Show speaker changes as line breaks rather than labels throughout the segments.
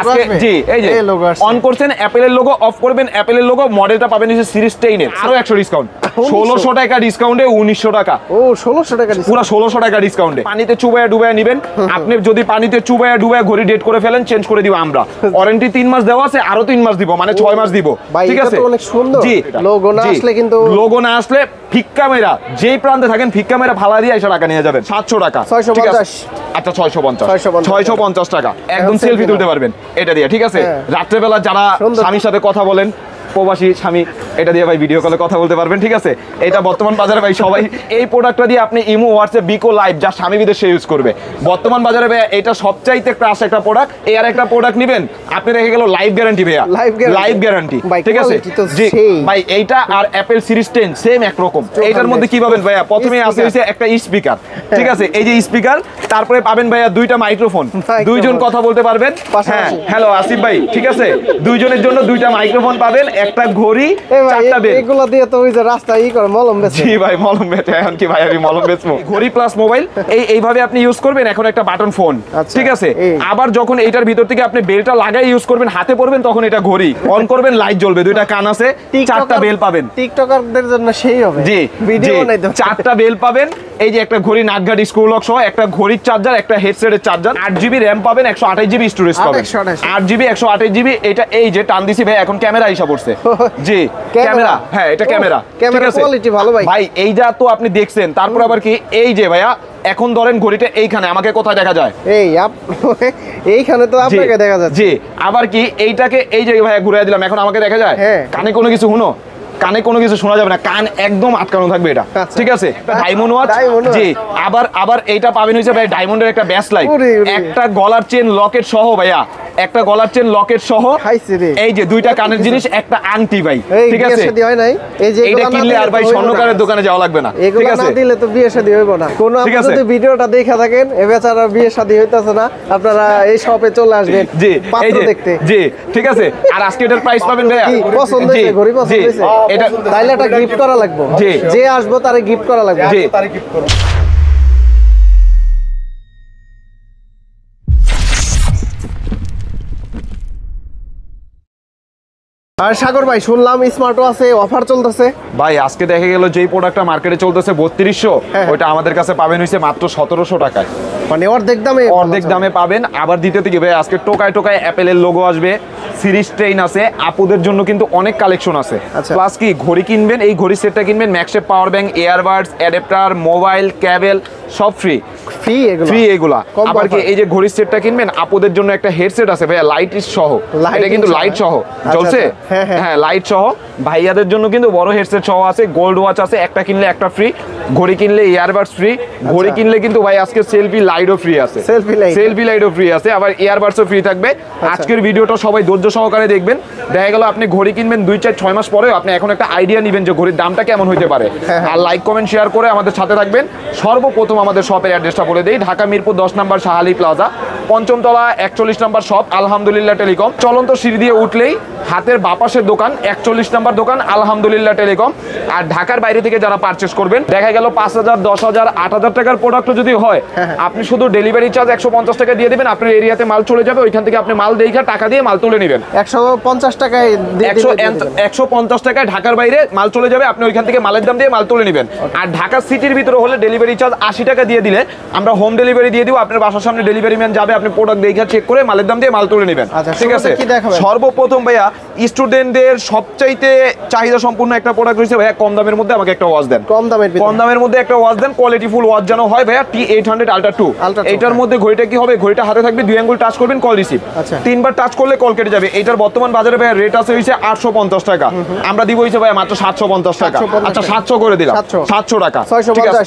আজকে জি এই যে অন করছেন অ্যাপেলের লোগো, অফ করবেন অ্যাপেলের লোগো, মডেলটা পাবেন হচ্ছে সিরিজ 10 এর আরো 100 ডিসকাউন্ট, 1600 টাকা ডিসকাউন্টে 1900 টাকা।
ও 1600 টাকা
পুরো 1600 টাকা ডিসকাউন্টে। পানিতে চুবায়া ডুবায়া নেবেন আপনি, যদি পানিতে চুবায়া ডুবায়া ঘড়ি ডেট করে ফেলেন চেঞ্জ করে দিব আমরা। ওয়ারেন্টি 3 মাস দেওয়া আছে, আরো 3 মাস দিব, মানে 6 মাস দিব। ঠিক আছে,
অনেক সুন্দর।
জি
লোগো না আসলে কিন্তু,
লোগো না আসলে ফিক্কা মেরা, যেই প্রান্তে থাকেন ফিক্কা মেরা ফালা দিয়ে এসে টাকা নিয়ে যাবেন। 700 টাকা
650।
আচ্ছা 650 টাকা একদম সেলফি তুলতে পারবেন এটা দিয়ে। ঠিক আছে, রাত্রেবেলা যারা স্বামীর সাথে কথা বলেন, প্রবাসী স্বামী, এটা দিয়ে ভাই ভিডিও কলে কথা বলতে পারবেন। ঠিক আছে, এটা বর্তমান বাজারে ভাই সবাই এই প্রোডাক্টটা দিয়ে আপনি ইমো, হোয়াটসঅ্যাপ, বিকো লাইভ যা স্বামী বিদেশে ইউজ করবে বর্তমান বাজারে ভাই এটা সবচাইতে ক্রাশ একটা প্রোডাক্ট। এই আর একটা প্রোডাক্ট নেবেন আপনি, রেখে গেল লাইভ গ্যারান্টি ভাইয়া, লাইভ গ্যারান্টি। ঠিক আছে জি ভাই, এইটা আর অ্যাপেল সিরিজ 10 সেম একরকম। এইটার মধ্যে কি পাবেন ভাইয়া, প্রথমে আসে হইছে একটা স্পিকার। ঠিক আছে, এই যে স্পিকার, তারপরে পাবেন ভাইয়া দুইটা মাইক্রোফোন, দুইজন কথা বলতে পারবেন। হ্যাঁ হ্যালো আসিফ ভাই, ঠিক আছে, দুইজনের জন্য দুইটা মাইক্রোফোন পাবেন, একটা ঘড়ি, চারটা বেল।
এগুলো দিয়ে তো ওই যে রাস্তায় ই করে মলম বেচে।
জি ভাই মলম বেচে, এখন কি ভাই আমি মলম বেচবো? ঘড়ি প্লাস মোবাইল এইভাবে আপনি ইউজ করবেন। এখন একটা বাটন ফোন। ঠিক আছে, আবার যখন এইটার ভিতর থেকে আপনি বেলটা লাগাই ইউজ করবেন, হাতে পড়বেন, তখন এটা ঘড়ি অন করবেন, লাইট জ্বলবে, দুইটা কান আছে, চারটা বেল পাবেন।
টিকটকারদের জন্য সেই হবে।
জি
ভিডিও নাই তো,
চারটা বেল পাবেন। এই যে একটা ঘড়ি, নাটঘাট স্ক্রু লক সহ একটা ঘড়ির চার্জার, একটা হেডসেটের চার্জার, 8GB র‍্যাম পাবেন, 128GB স্টোরেজ পাবেন, 8GB 128GB। এটা এই যে টান দিছি ভাই, এখন ক্যামেরা হিসাব করছে। জি ক্যামেরা, হ্যাঁ এটা ক্যামেরা।
ক্যামেরা কোয়ালিটি ভালো ভাই।
ভাই এইটা তো আপনি দেখছেন, তারপর আবার কি এই যে ভাইয়া এখন ধরেন ঘড়িটা এইখানে, আমাকে কোথায় দেখা যায়?
এইখানে তো আপনাকে দেখা যাচ্ছে।
জি আবার কি এইটাকে এই যে ভাইয়া ঘুরে দিলাম, এখন আমাকে দেখা যায়? কানে কোনো কিছু শুনো, কানে কোনো কিছু শোনা যাবে না, কান একদম আটকানো থাকবে এটা। ঠিক আছে, ডায়মন্ড ওয়াচ। জি আবার এইটা পাবেন হইছে ভাই ডায়মন্ডের একটা ব্যাস লাইট, একটা গলার চেন লকেট সহ ভাইয়া, একটা গলার চেন লকেট সহ, এই যে দুইটা কানের জিনিস, একটা আংটি ভাই। ঠিক আছে, এইটা কিনলে আর ভাই স্বর্ণকারের দোকানে যাওয়া লাগবে না। ঠিক আছে,
না দিলে তো বিয়ে শাদী হইব না। কোন আপনি যদি ভিডিওটা দেখা থাকেন, এ বেচারা বিয়ে শাদী হইতাছে না, আপনারা এই শপে চলে আসবেন
জি
পাত্র দেখতে।
জি ঠিক আছে, আর আজকে এটার প্রাইস পাবেন ভাইয়া
পছন্দ হইছে, ঘড়ি পছন্দ হইছে, এটা তাইলেটা গিফট করা লাগবে। যে আসবে তারে গিফট করা লাগবে।
জি
তারে গিফট করব। আর সাগর ভাই শুনলাম স্মার্ট ওয়াচে অফার চলতেছে
ভাই। আজকে দেখা গেল যেই প্রোডাক্টটা মার্কেটে চলতেছে 3200, ওইটা আমাদের কাছে পাবেন হইছে মাত্র 1700 টাকায়,
মানে অর্ধেক দামে
পাবেন। আবার দ্বিতীয় থেকে ভাই আজকে টোকায় টোকায় অ্যাপেলের লোগো আসবে, সিরিজ 10 আছে, আপুদের জন্য কিন্তু অনেক কালেকশন আছে। প্লাস কি ঘড়ি কিনবেন, এই ঘড়ি সেটটা কিনবেন, ম্যাক্সেপ power bank, earbuds, adapter, mobile, cable সব ফ্রি এগুলা। আবার কি এই যে ঘড়ির সেটটা কিনবেন, আপুদের জন্য একটা হেডসেট আছে ভাইয়া, লাইট সহ, এটা কিন্তু লাইট সহ চলছে। হ্যাঁ লাইট সহ। ভাইয়াদের জন্য কিন্তু বড় হেডসেট সহ আছে, গোল্ড ওয়াচ আছে, একটা কিনলে একটা ফ্রি, ঘড়ি কিনলে ইয়ারবাডস ফ্রি, ঘড়ি কিনলে কিন্তু ভাই আজকে সেলফি লাইটও ফ্রি আছে, সেলফি লাইটও ফ্রি আছে, আবার ইয়ারবাডসও ফ্রি থাকবে। আজকের ভিডিওটা সবাই ধৈর্য সহকারে দেখবেন। দেখা গেল আপনি ঘড়ি কিনবেন 2-4-6 মাস পরে, আপনি এখন একটা আইডিয়া নেবেন যে ঘড়ির দামটা কেমন হইতে পারে। আর লাইক কমেন্ট শেয়ার করে আমাদের সাথে থাকবেন। সর্বপ্রথম আমাদের শপের অ্যাড্রেসটা বলে দেই, ঢাকা মিরপুর 10 নম্বর শাহালি প্লাজা, 5ম তলা 41 নম্বর শপ আলহামদুলিল্লাহ টেলিকম। চলন্ত সিঁড়ি দিয়ে উঠলেই হাতের বাপাশের দোকান 41 নম্বর দোকান আলহামদুলিল্লাহ টেলিকম। আর ঢাকার বাইরে থেকে যারা পারচেস করবেন, দেখা গেল 5000, 10000, 8000 টাকার প্রোডাক্ট যদি হয়, আপনি শুধু ডেলিভারি চার্জ 150 টাকা দিয়ে দিবেন, আপনার এরিয়াতে মাল চলে যাবে, ওইখান থেকে আপনি মাল দেখে টাকা দিয়ে মাল তুলে নেবেন।
150 টাকায়
150 টাকায় ঢাকার বাইরে মাল চলে যাবে, আপনি ওইখান থেকে মালের দাম দিয়ে মাল তুলে নেবেন। আর ঢাকা সিটির ভিতরে হলে ডেলিভারি চার্জ 80 টাকা দিয়ে দিলে আমরা হোম ডেলিভারি দিয়ে দিব, আপনার বাসার সামনে ডেলিভারি ম্যান যাবে, আপনি প্রোডাক্ট দেখে চেক করে মালের দাম দিয়ে মাল তুলে নেবেন। ঠিক আছে, সর্বপ্রথম ভাইয়া স্টুডেন্টদের সবচাইতে চাহিদা সম্পূর্ণ একটা প্রোডাক্ট রয়েছে ভাইয়া, কম দামের মধ্যে আমাকে একটা ওয়াচ দেন, কম দামের মধ্যে একটা ওয়াচ দেন, কোয়ালিটি ফুল ওয়াচ যেন হয় ভাইয়া, T800 Ultra 2। এটার মধ্যে ঘড়িটা কি হবে, ঘড়িটা হাতে থাকবে, 2 আঙ্গুল টাচ করবেন, কল রিসিভ, 3বার টাচ করলে কল কেটে যাবে। এটার বর্তমান বাজারে ভাইয়া রেট আছে হইছে 850 টাকা, আমরা দিব হইছে ভাইয়া মাত্র 750 টাকা। আচ্ছা 700 করে দিলাম, 700 টাকা। ঠিক আছে,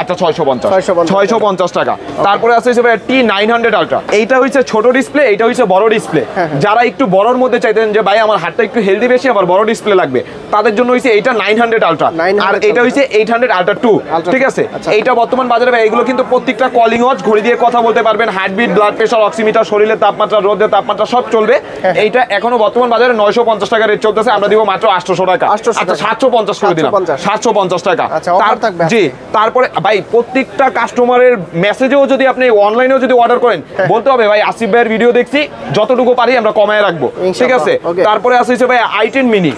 আচ্ছা 650 টাকা। তারপরে আছে হইছে ভাইয়া T900 Ultra, এইটা হইছে ছোট ডিসপ্লে, এইটা হইছে বড় ডিসপ্লে। যারা একটু বড়র মধ্যে চাইতেন যে ভাই আমার হাতটা একটু হেলদি বেশি, আবার বড় ডিসপ্লে লাগবে, তাদের জন্য হইছে এইটা 900 Ultra, আর এটা হইছে 800 Ultra 2। ঠিক আছে, এইটা বর্তমান বাজারে ভাই এগুলো কিন্তু প্রত্যেকটা কলিং ওয়াচ, ঘড়ি দিয়ে কথা বলতে পারবেন, হার্টবিট, ব্লাড প্রেসার, অক্সিমিটার, শরীরের তাপমাত্রা, রোদের তাপমাত্রা সব চলবে। এইটা এখনো বর্তমান বাজারে 950 টাকা রেট চলতেছে, আমরা দিব মাত্র 800 টাকা। আচ্ছা 750 করে দিলাম, 750 টাকা। জি তারপরে ভাই প্রত্যেকটা প্রত্যেকটা কাস্টমারের মেসেজেও যদি আপনি অনলাইনেও যদি অর্ডার করেন বলতে হবে ভাই আসিফ ভাইয়ের ভিডিও দেখছি যতটুকু পারি আমরা কমায় রাখবো, ঠিক আছে। তারপরে আছে ভাই i10 মিনি,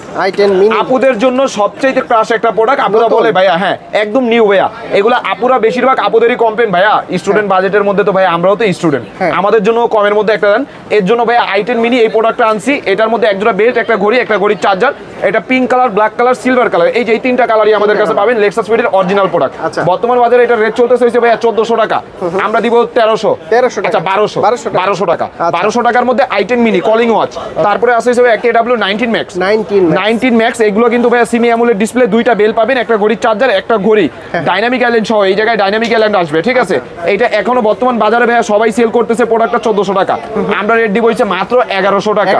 আপুদের জন্য সবচেয়ে ক্রাশ একটা প্রোডাক্ট। আপুরা বলে ভাইয়া হ্যাঁ একদম নিউ ভাইয়া, এগুলা আপুরা বেশিরভাগ আপুদেরই কমপ্লেন ভাইয়া স্টুডেন্ট বাজেটের মধ্যে, তো ভাই আমরাও তো স্টুডেন্ট, আমাদের জন্য কমের মধ্যে একটা দেন। এর জন্য ভাইয়া i10 মিনি এই প্রোডাক্টটা আনছি। এটার মধ্যে একজোড়া বেল্ট, একটা ঘড়ির চার্জার, এটা pink colour, black colour, silver colour, এই যে এই তিনটা কালারই আমাদের কাছে পাবেন। লেক্সাস ফিটের অরিজিনাল প্রোডাক্ট। বর্তমান বাজারে এটা রেট চলতেছে হইছে ভাইয়া 1400 টাকা, আমরা দিব 1300, আচ্ছা 1200 টাকা। 1200 টাকার মধ্যে i10 মিনি কলিং ওয়াচ। তারপরে আছে হইছে একটা KW19 ম্যাক্স, 19 ম্যাক্স। এগুলো কিন্তু ভাইয়া সিমি অ্যামোলেড ডিসপ্লে, দুইটা বেল পাবেন, একটা ঘড়ির চার্জার, একটা ঘড়ি, ডাইনামিক আইল্যান্ড সহ। এই জায়গায় ডাইনামিক আইল্যান্ড আসবে, ঠিক আছে। এইটা এখনো বর্তমান বাজারে ভাইয়া সবাই সেল করতেছে প্রোডাক্টটা 1400 টাকা, আমরা রেট দিব হইছে মাত্র 1100 টাকা।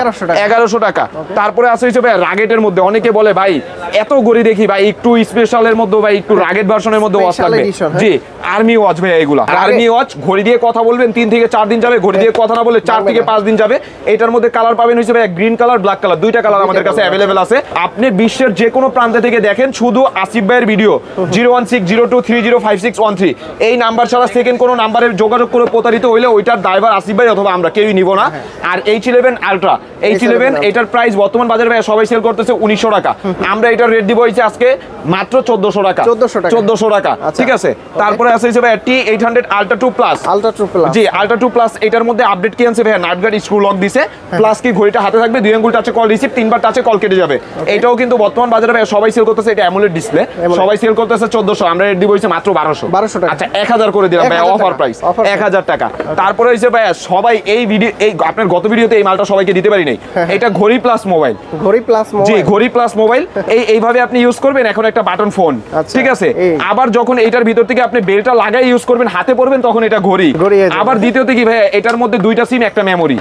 1100 টাকা। তারপরে আছে হইছে ভাইয়া রাগেটের মধ্যে, অনেকে বলে ভাই এত ঘড়ি দেখি ভাই একটু স্পেশালের মধ্যে ভাই একটু রাগেট ভার্সনের মধ্যে ওয়াচ লাগবে। জি আর্মি ওয়াচ ভাইয়া, এগুলা আর্মি ওয়াচ। ঘড়ি দিয়ে কথা বলবেন 3 থেকে 4 দিন যাবে, ঘড়ি দিয়ে কথা না বলে 4 থেকে 5 দিন যাবে। এটার মধ্যে কালার পাবেন হইছে ভাইয়া গ্রিন কালার, ব্ল্যাক কালার, দুইটা কালার আমাদের কাছে अवेलेबल আছে। আপনি বিশ্বের যে কোনো প্রান্ত থেকে দেখেন, শুধু আসিফ ভাইয়ের ভিডিও 01602305613 এই নাম্বার ছাড়া সেকেন্ড কোনো নাম্বারে যোগাযোগ করে প্রতারিত হইলে ওইটার ড্রাইভার আসিফ ভাই অথবা আমরা কেউই নিব না। আর H11 আলট্রা, H11 এটার প্রাইস বর্তমান বাজারে ভাই সবাই সেল করতেছে 1900 টাকা, আমরা এটার রেট দিব হইছে আজকে মাত্র 1400 টাকা। 1400 টাকা, ঠিক আছে। তারপরে আছে হইছে ভাই T800 ultra 2 plus, G ultra 2 plus. এটার মধ্যে আপডেট কি আছে ভাই, নাট গার্ড স্ক্রু লক দিছে, প্লাস কি ঘড়িটা হাতে থাকবে, 2 আঙ্গুল টাচে কল রিসিভ, 3 বার টাচে কল কেটে যাবে। এটাও কিন্তু বর্তমান বাজারে ভাই সবাই সেল করতেছে, এটা অ্যামোলেড ডিসপ্লে, সবাই সেল করতেছে 1400, আমরা রেট দিব হইছে মাত্র 1200 টাকা। আচ্ছা 1000 করে দিলাম ভাই, অফার প্রাইস 1000 টাকা। তারপরে হইছে ভাই সবাই এই ভিডিও, এই আপনার গত ভিডিওতে এই মালটা সবাইকে দিতে পারি নাই, এটা ঘড়ি প্লাস মোবাইল, জি ঘড়ি প্লাস মোবাইল। এইভাবে আপনি ইউজ করবেন, এখন একটা বাটন ফোন, ঠিক আছে। আবার যখন এইটার ভিতর থেকে আপনি বেলটা লাগাই ইউজ করবেন, হাতে পড়বেন, তখন এটা ঘড়ি। আবার দ্বিতীয়তে কি ভাই, এটার মধ্যে দুইটা সিম, একটা মেমোরি,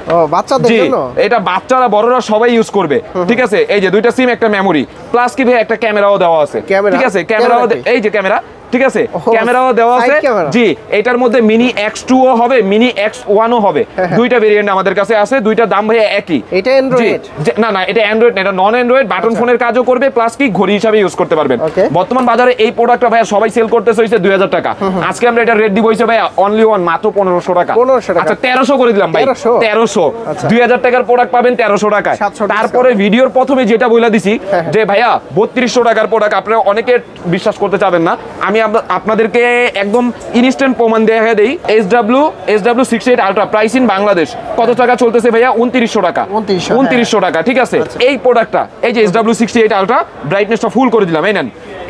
জি এটা বাচ্চারা বড়রা সবাই ইউজ করবে, ঠিক আছে। এই যে দুইটা সিম, একটা মেমোরি, প্লাস কি ভাই একটা ক্যামেরাও দেওয়া আছে, ঠিক আছে। ক্যামেরাও এই যে ক্যামেরা, ঠিক আছে, ক্যামেরাও দেওয়া আছে, জি। এটার মধ্যে মিনি X2 ও হবে, মিনি X1 ও হবে, দুইটা ভেরিয়েন্ট আমাদের কাছে আছে, দুইটা দাম ভাই একই।
এটা অ্যান্ড্রয়েড
না, এটা অ্যান্ড্রয়েড না, এটা নন অ্যান্ড্রয়েড, বাটন ফোনের কাজও করবে, প্লাস কি ঘড়ি হিসাবে ইউজ করতে পারবেন। বর্তমান বাজারে এই প্রোডাক্টটা ভাই সবাই সেল করতেছে হইছে 2000 টাকা, আজকে আমরা এটা রেট দিব হইছে ভাই অনলি ওয়ান মাত্র 1500 টাকা। আচ্ছা 1300 করে দিলাম ভাই, 1300, 2000 টাকার প্রোডাক্ট পাবেন 1300 টাকায়। তারপরে ভিডিওর প্রথমে যেটা বলে দিছি যে ভাইয়া 3200 টাকার প্রোডাক্ট, আপনারা অনেকে বিশ্বাস করতে চাবেন না, আমি আপনাদেরকে একদম ইনস্ট্যান্ট প্রমাণ দেখা দেই। SW68 ultra price in Bangladesh কত টাকা চলতেছে ভাইয়া? 2900 টাকা, 2900 টাকা, ঠিক আছে। এই প্রোডাক্টটা, এই যে SW68 আলট্রা, ব্রাইটনেসটা ফুল করে দিলাম, এই নেন।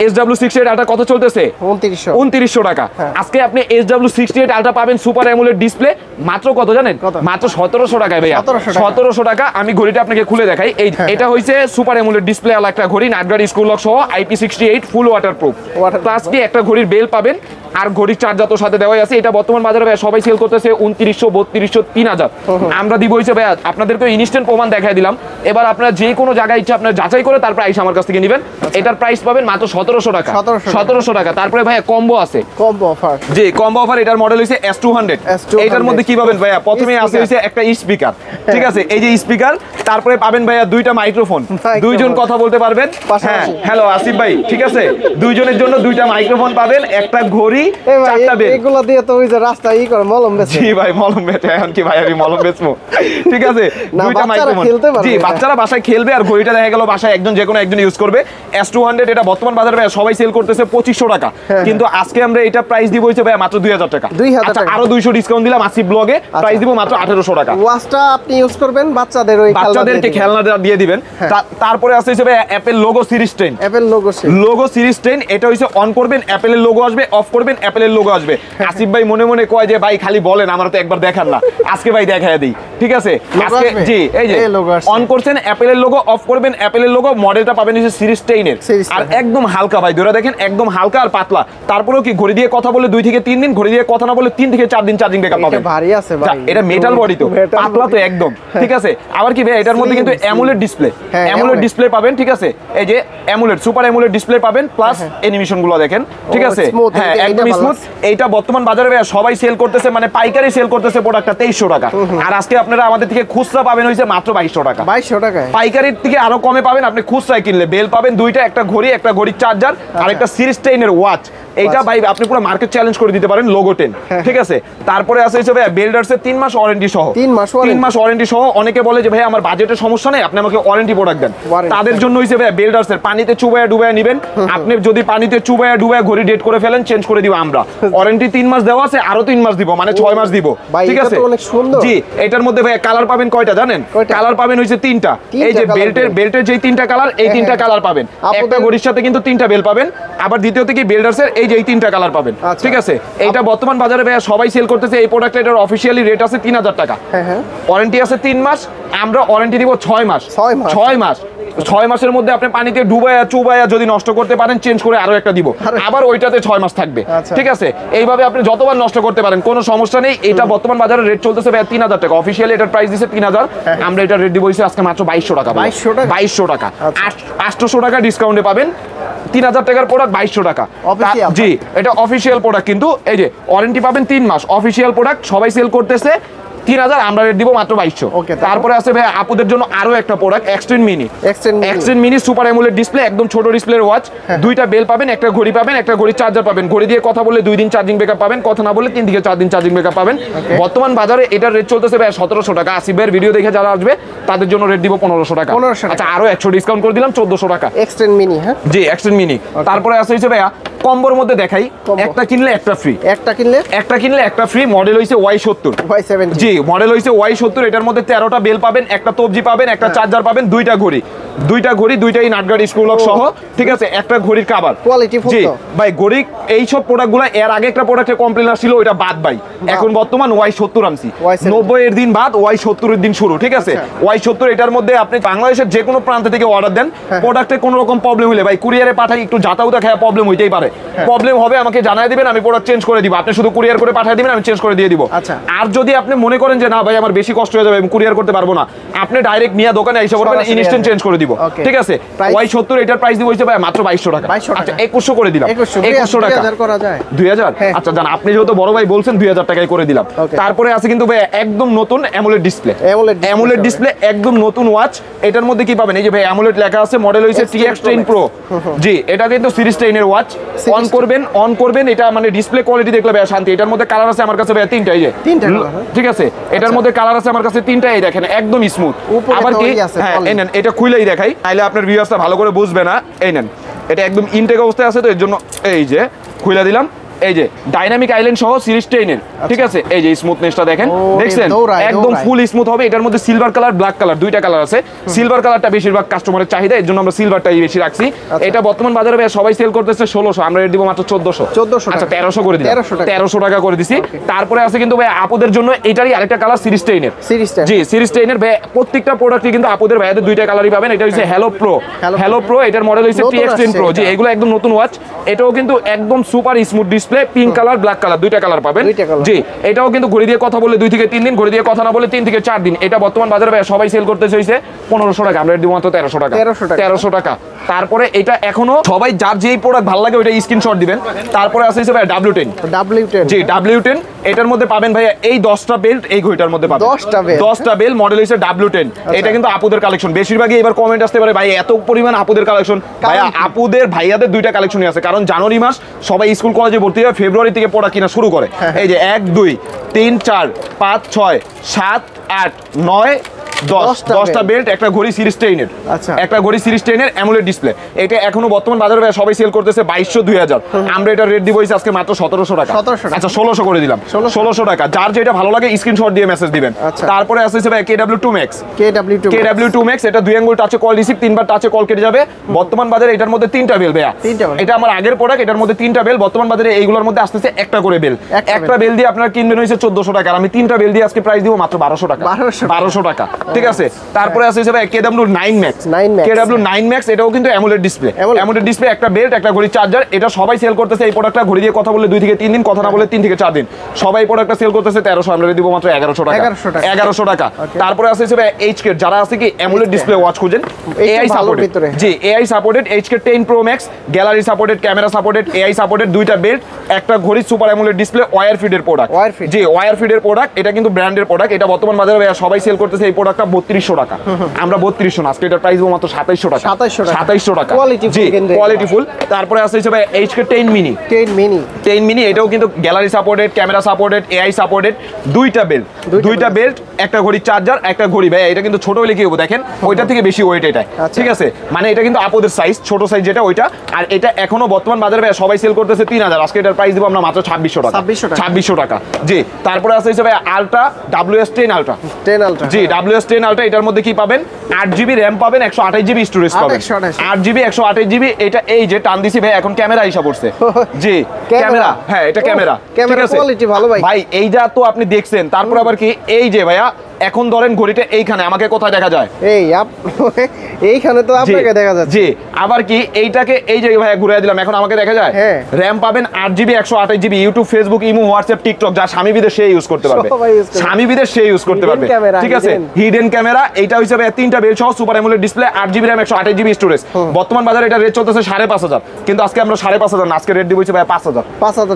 SW68 আলট্রা কত চলতেছে? 2900 টাকা। আজকে আপনি SW68 আলট্রা পাবেন সুপার অ্যামোলেড ডিসপ্লে মাত্র কত জানেন? মাত্র 1700 টাকায় ভাইয়া, 1700 টাকা। আমি ঘড়িটা আপনাকে খুলে দেখাই, এই এটা হইছে সুপার অ্যামোলেড ডিসপ্লে আলা একটা ঘড়ি, নাট গার্ড স্ক্রু লক সহ, IP68 ফুল ওয়াটারপ্রুফ, প্লাস কি একটা ঘড়ির বেল পাবেন, আর ঘড়ির চার্জার তো সাথে দেওয়াই আছে। এটা বর্তমান বাজারে ভাই সবাই সেল করতেছে 2900, 3200, 3000, আমরা দিব হইছে ভাইয়া আপনাদেরকে ইনস্ট্যান্ট প্রমাণ দেখাই দিলাম। এবার আপনারা যে কোনো জায়গায় ইচ্ছা আপনারা যাচাই করে তার প্রাইস আমার কাছ থেকে নেবেন। এটার প্রাইস পাবেন মাত্র 1700 টাকা, 1700 টাকা। তারপরে ভাইয়া কম্বো আছে, কম্বো অফার, জি কম্বো অফার। এটার মডেল হইছে S200। এটার মধ্যে কি পাবেন ভাইয়া? প্রথমে আছে হইছে একটা স্পিকার, ঠিক আছে, এই যে স্পিকার। তারপরে পাবেন ভাইয়া দুইটা মাইক্রোফোন, দুইজন কথা বলতে পারবেন। হ্যাঁ হ্যালো আসিফ ভাই, ঠিক আছে, দুইজনের জন্য দুইটা মাইক্রোফোন পাবেন, একটা ঘড়ি, চারটা বেল। এগুলো দিয়ে তো ওই যে রাস্তায় ই করে মলম বেচে। জি ভাই মলম বেচে, এখন কি ভাই আমি মলম বেচবো, ঠিক আছে। দুইটা মাইক্রোফোন, জি বাচ্চারা বাসায় খেলবে, আর ঘড়িটা দেখা গেল বাসায় একজন যে কোনো একজন ইউজ করবে। S200 এটা বর্তমান বাজারে ভাই সবাই সেল করতেছে 2500 টাকা, কিন্তু আজকে আমরা এটা প্রাইস দিব হইছে ভাই মাত্র 2000 টাকা। আচ্ছা আরো 200 ডিসকাউন্ট দিলাম আসিফ ব্লগে, প্রাইস দিব মাত্র 1800 টাকা।
ওয়াচটা আপনি ইউজ করবেন বাচ্চাদের, ওই
বাচ্চাদেরকে খেলনা দিয়ে দিবেন। তারপরে আছে হইছে ভাই Apple logo series 10, Apple logo series 10। এটা হইছে অন করবেন অ্যাপলের লোগো আসবে, অফ করবেন অ্যাপলের লোগো আসবে। আসিফ ভাই মনে মনে কয় যে ভাই খালি বলেন, আমরা তো একবার দেখান না, আজকে ভাই দেখায় দিই, ঠিক আছে। আজকে জি এই যে অন করছেন অ্যাপলের লোগো, অফ করবেন অ্যাপলের লোগো। মডেলটা পাবেন হচ্ছে সিরিজ 10 এর, আর একদম হালকা ভাই, ধরে দেখেন একদম হালকা আর পাতলা। তারপরেও কি ঘড়ি দিয়ে কথা বলে 2 থেকে 3 দিন, ঘড়ি দিয়ে কথা না বলে 3 থেকে 4 দিন চার্জিং ব্যাকআপ পাবেন। ভারী আছে ভাই, এটা মেটাল বডি তো, পাতলা তো একদম, ঠিক আছে। আবার কি ভাই এটার মধ্যে কিন্তু অ্যামোলেড ডিসপ্লে, অ্যামোলেড ডিসপ্লে পাবেন, ঠিক আছে। এই যে অ্যামোলেড সুপার অ্যামোলেড ডিসপ্লে পাবেন, প্লাস অ্যানিমেশন গুলো দেখেন, ঠিক আছে। হ্যাঁ একদম স্মুথ। এইটা বর্তমান বাজারে ভাই সবাই সেল করতেছে, মানে পাইকারি সেল করতেছে প্রোডাক্টটা 2300 টাকা। আর আজকে আপনারা আমাদের থেকে খুচরা পাবেন হইছে মাত্র 2200 টাকা।
2200 টাকায়
পাইকারির থেকে আরো কমে পাবেন আপনি খুচরায় কিনলে। বেল পাবেন দুইটা, একটা ঘড়ির চার্জার আর একটা সিরিজ 10 এর ওয়াচ। এইটা ভাই আপনি পুরো মার্কেট চ্যালেঞ্জ করে দিতে পারেন লোগো 10, ঠিক আছে। তারপরে আছে হিসেবে বিল্ডার্সের 3 মাস ওয়ারেন্টি সহ।
3 মাস
ওয়ারেন্টি সহ। অনেকে বলে যে ভাই আমার বাজেটের সমস্যা নেই, আপনি আমাকে ওয়ারেন্টি প্রোডাক্ট দেন। তাদের জন্য হিসেবে বিল্ডার্সের পানিতে চুবায়া ডুবায়া নেবেন। আপনি যদি পানিতে চুবায়া ডুবায়া ঘড়ি ডেট করে ফেলেন, চেঞ্জ করে দিব আমরা। ওয়ারেন্টি 3 মাস দেওয়া আছে, আরো 3 মাস দিব, মানে 6 মাস দিব, ঠিক আছে।
অনেক সুন্দর।
জি, এটার মধ্যে ভাই কালার পাবেন কয়টা জানেন? কালার পাবেন হইছে 3টা। এই যে বেল্টের যেই 3টা কালার, এই 3টা কালার পাবেন। একটা ঘড়ির সাথে কিন্তু 3টা বেল পাবেন। আবার দ্বিতীয়ত কি বিল্ডার্সের এই যে এই 3টা কালার পাবেন, ঠিক আছে। এইটা বর্তমান বাজারে ভাই সবাই সেল করতেছে এই প্রোডাক্ট। এটার অফিশিয়ালি রেট আছে 3000 টাকা। ওয়ারেন্টি আছে 3 মাস, আমরা ওয়ারেন্টি দিব 6 মাস। 6 মাসের মধ্যে আপনি পানিতে ডুবায়া চুবায়া যদি নষ্ট করতে পারেন, চেঞ্জ করে আরো একটা দিব, আবার ওইটাতে 6 মাস থাকবে, ঠিক আছে। এইভাবে আপনি যতবার নষ্ট করতে পারেন, কোনো সমস্যা নেই। এটা বর্তমান বাজারে রেট চলতেছে ভাই 3000 টাকা। অফিশিয়ালি এটার প্রাইস দিছে 3000, আমরা এটার রেট দিব হইছে আজকে মাত্র 2200 টাকা। 2200 টাকা, 800 টাকা ডিসকাউন্টে পাবেন। 3000 টাকার প্রোডাক্ট 2200 টাকা। জি, এটা অফিশিয়াল প্রোডাক্ট, কিন্তু এই যে ওয়ারেন্টি পাবেন 3 মাস। অফিশিয়াল প্রোডাক্ট সবাই সেল করতেছে 3000, আমরা রেট দিব মাত্র 2200। তারপরে আছে ভাই আপুদের জন্য আরো একটা product, extend mini super AMOLED display, একদম ছোট ডিসপ্লের ওয়াচ। দুইটা বেল পাবেন, একটা ঘড়ি পাবেন, একটা ঘড়ির চার্জার পাবেন। ঘড়ি দিয়ে কথা বললে 2 দিন চার্জিং ব্যাকআপ পাবেন, কথা না বললে 3 থেকে 4 দিন চার্জিং ব্যাকআপ পাবেন। বর্তমান বাজারে এটার রেট চলতেছে ভাই 1700 টাকা। আসিফ ভাইয়ের ভিডিও দেখে যারা আসবে তাদের জন্য রেট দিব 1500 টাকা। আচ্ছা, আরো 100 ডিসকাউন্ট করে দিলাম 1400 টাকা।
এক্সটেন্ড মিনি, হ্যাঁ
জি, এক্সটেন্ড মিনি। তারপরে আছে হইছে ভাইয়া কম্বোর মধ্যে দেখাই, একটা কিনলে একটা ফ্রি। একটা কিনলে একটা ফ্রি। মডেল হইছে Y70। জি, মডেল হইছে Y70। এটার মধ্যে 13টা বেল পাবেন, একটা তবজি পাবেন, একটা চার্জার পাবেন, দুইটাই দুইটাই নাটগাড়ি স্ক্রু লক সহ, ঠিক আছে। একটা ঘড়ির কভার
কোয়ালিটি ফুল।
জি ভাই, ঘড়ি এই সব প্রোডাক্টগুলো এর আগে একটা প্রোডাক্টে কমপ্লেইন আসছিল, ওইটা বাদ ভাই। এখন বর্তমান Y70 আনছি। 90 এর দিন বাদ, Y70 এর দিন শুরু, ঠিক আছে। Y70 এটার মধ্যে আপনি বাংলাদেশের যে কোনো প্রান্ত থেকে অর্ডার দেন, প্রোডাক্টে কোনো রকম প্রবলেম হলে ভাই কুরিয়ারে পাঠাই, একটু যাতায়াত খেয়ে প্রবলেম হইতেই পারে। প্রবলেম হবে আমাকে জানাই দিবেন, আমি প্রোডাক্ট চেঞ্জ করে দিব। আপনি শুধু কুরিয়ার করে পাঠিয়ে দিবেন, আমি চেঞ্জ করে দিয়ে দিব। আর যদি আপনি মনে করেন যে না ভাই আমার বেশি কষ্ট হয়ে যাবে, আমি কুরিয়ার করতে পারবো না, আপনি ডাইরেক্ট নিয়ে দোকানে এসে বলবেন, ইনস্ট্যান্ট চেঞ্জ করে দিব, ঠিক আছে। Y70 এটার প্রাইস দিব হইছে ভাই মাত্র 2200 টাকা। আচ্ছা, 2100 করে দিলাম। 2100 টাকা 2000। আচ্ছা জান, আপনি যেহেতু বড় ভাই বলছেন 2000 টাকায় করে দিলাম। তারপরে আছে কিন্তু ভাই একদম নতুন অ্যামোলেড ডিসপ্লে, একদম নতুন ওয়াচ। এটার মধ্যে কি পাবেন? এই যে ভাই অ্যামোলেড লেখা আছে, মডেল হইছে TX10 Pro। জি, এটা কিন্তু সিরিজ 10 এর ওয়াচ। অন করবেন, এটা মানে ডিসপ্লে কোয়ালিটি দেখলে ভাই শান্তি। এটার মধ্যে কালার আছে আমার কাছে ভাই 3টা, এই যে 3টা, ঠিক আছে। এটার মধ্যে কালার আছে আমার কাছে 3টা, এই দেখেন একদম স্মুথ। আবার কি, হ্যাঁ এই নেন, এটা খুলেই দেখাই, তাইলে আপনার ভিউয়ার্সরা ভালো করে বুঝবে না। এই নেন, এটা একদম ইনটেক অবস্থায় আছে, তো এর জন্য এই যে খুলে দিলাম। এই যে ডাইনামিক আইল্যান্ড সহ সিরিজ 10 এর, ঠিক আছে। এই যে স্মুথনেসটা দেখেন, দেখছেন একদম ফুল স্মুথ হবে। এটার মধ্যে সিলভার কালার, ব্ল্যাক কালার, দুইটা কালার আছে। সিলভার কালারটা বেশিরভাগ কাস্টমারের চাহিদা, এর জন্য আমরা সিলভারটাই বেশি রাখছি। এটা বর্তমান বাজারে সবাই সেল করতেছে 1600, আমরা রেট দিব মাত্র 1400। আচ্ছা, 1300 করে দিলাম, 1300 টাকা করে দিছি। তারপরে আছে কিন্তু ভাই আপুদের জন্য এটারই আরেকটা কালার সিরিজ 10 এর। জি, সিরিজ 10 এর ভাই প্রত্যেকটা প্রোডাক্টই কিন্তু আপুদের ভাইয়াদের দুইটা কালারই পাবেন। এটা হচ্ছে হ্যালো প্রো, এটার মডেল হচ্ছে TX10 Pro। জি, এগুলো একদম নতুন ওয়াচ। এটাও কিন্তু একদম super smooth display, pink colour, black colour, দুইটা কালার পাবেন। জি, এটাও কিন্তু ঘড়ি দিয়ে কথা বলে 2 থেকে 3 দিন, ঘড়ি দিয়ে কথা না বলে 3 থেকে 4 দিন। এটা বর্তমান বাজারে ভাই সবাই সেল করতে চাইছে 1500 টাকা, আমরা দিব মাত্র 1300 টাকা। 1300 টাকা। তারপরে এটা এখনো সবাই যার যেই প্রোডাক্ট ভালো লাগে ওইটা স্ক্রিনশট দিবেন। তারপরে আছে ভাই W10। জি, W10 এটার মধ্যে পাবেন ভাই এই 10টা বেল্ট, এই ঘড়িটার মধ্যে পাবেন 10টা বেল্ট, মডেল হইছে W10। এটা কিন্তু আপুদের কালেকশন। বেশিরভাগই এবার কমেন্ট আসতে পারে ভাই এত পরিমাণ আপুদের কালেকশন। ভাই আপুদের ভাইয়াদের দুইটা কালেকশনই আছে, কারণ জানুয়ারি মাস সবাই স্কুল কলেজে ভর্তি হয়, ফেব্রুয়ারি থেকে পড়া কিনা শুরু করে। এই যে 1 2 3 4 5 6 7 8 9 10টা বেল্ট, একটা ঘড়ি সিরিজ 10 এর, একটা ঘড়ি সিরিজ 10 এর অ্যামোলেড ডিসপ্লে। এটা এখনো বর্তমান বাজারে সবাই সেল করতেছে 2200 2000, আমরা এটা রেট দিব আজকে মাত্র 1700 টাকা। আচ্ছা, 1600 করে দিলাম, 1600 টাকা। যার যেটা ভালো লাগে স্ক্রিনশট দিয়ে মেসেজ দিবেন। তারপরে আছে ভাই KW2 Max, এটা 2 আঙ্গুল টাচে কল রিসিভ, 3বার টাচে কল কেটে যাবে। বর্তমান বাজারে এটার মধ্যে 3টা বেল ভাইয়া, এটা আমার আগের প্রোডাক্ট, এটার মধ্যে 3টা বেল। বর্তমান বাজারে এইগুলোর মধ্যে আসতেছে একটা করে বেল। একটা বেল দিয়ে আপনারা কিনবেন হইছে 1400 টাকা, আমি 3টা বেল দিয়ে আজকে প্রাইস দিব মাত্র 1200 টাকা। 1200 টাকা, ঠিক আছে। তারপরে আছে হিসেবে KW9 Max, KW9 Max এটাও কিন্তু অ্যামোলেড ডিসপ্লে, অ্যামোলেড ডিসপ্লে, একটা বেল্ট, একটা ঘড়ি, চার্জার। এটা সবাই সেল করতেছে এই প্রোডাক্টটা। ঘড়ি দিয়ে কথা বলে 2 থেকে 3 দিন, কথা না বলে 3 থেকে 4 দিন। সবাই প্রোডাক্টটা সেল করতেছে 1300, আমরা দিব মাত্র 1100 টাকা। 1100 টাকা। তারপরে আছে হিসেবে HK, যারা আছে কি অ্যামোলেড ডিসপ্লে ওয়াচ খুঁজেন, AI সাপোর্টেড, জি AI supported, HK10 Pro Max, gallery supported, camera supported, AI supported, দুইটা বেল্ট, একটা ঘড়ি, সুপার অ্যামোলেড ডিসপ্লে, ওয়্যার ফিডের প্রোডাক্ট, জি ওয়্যার ফিডের প্রোডাক্ট। এটা কিন্তু ব্র্যান্ডের প্রোডাক্ট। এটা বর্তমান বাজারে সবাই সেল করতেছে এই প্রোডাক্টটা 3200 টাকা। আমরা 3200 না, আজকে এটার প্রাইস মাত্র 2700 টাকা। 2700 টাকা, জি কোয়ালিটি ফুল। তারপরে আছে হিসেবে HK10 Mini, 10 Mini, এটাও কিন্তু gallery supported, camera supported, AI supported, দুইটা বেল্ট, একটা ঘড়ি, চার্জার, একটা ঘড়ি। ভাই এটা কিন্তু ছোট হলে কি হবে দেখেন, ওইটা থেকে বেশি ওয়েট এটা, ঠিক আছে। মানে এটা কিন্তু আপদের সাইজ, ছোট সাইজ যেটা ওইটা। আর এটা এখনো বর্তমান বাজারে সবাই সেল করতেছে 3000, আজকে এটার প্রাইস দিব আমরা মাত্র 2600 টাকা। 2600 টাকা, জি। তারপরে আছে হিসেবে আলট্রা, WS10 আলট্রা, জি WS10 আলট্রা। এটার মধ্যে কি পাবেন, 8GB র্যাম পাবেন, 128GB স্টোরেজ পাবেন, 8GB 128GB। এটা এই যে টান দিছি ভাই, এখন ক্যামেরা হিসাব করছে, জি ক্যামেরা, হ্যাঁ এটা ক্যামেরা, ঠিক আছে।
কোয়ালিটি ভালো ভাই।
ভাই এইটা তো আপনি দেখছেন। তারপর আবার কি এই যে ভাইয়া, এখন ধরেন ঘড়িটা এইখানে, আমাকে কোথায় দেখা যায়,
এইখানে তো আপনাকে দেখা যাচ্ছে,
জি। আবার কি এইটাকে এই যে ভাইয়া ঘুরে দিলাম, এখন আমাকে দেখা যায়। র‍্যাম পাবেন 8GB 128GB, YouTube, Facebook, imo, WhatsApp, TikTok, যা স্বামী বিদেশ সে ইউজ করতে পারবে, স্বামী বিদেশ সে ইউজ করতে পারবে, ঠিক আছে। হিডেন ক্যামেরা, এইটা হিসেবে তিনটা বেল সহ, super AMOLED display, 8GB RAM, 128GB storage. বর্তমান বাজারে এটা রেট চলতেছে 5500, কিন্তু আজকে আমরা 5500 না, আজকে রেট দিব ভাই 5000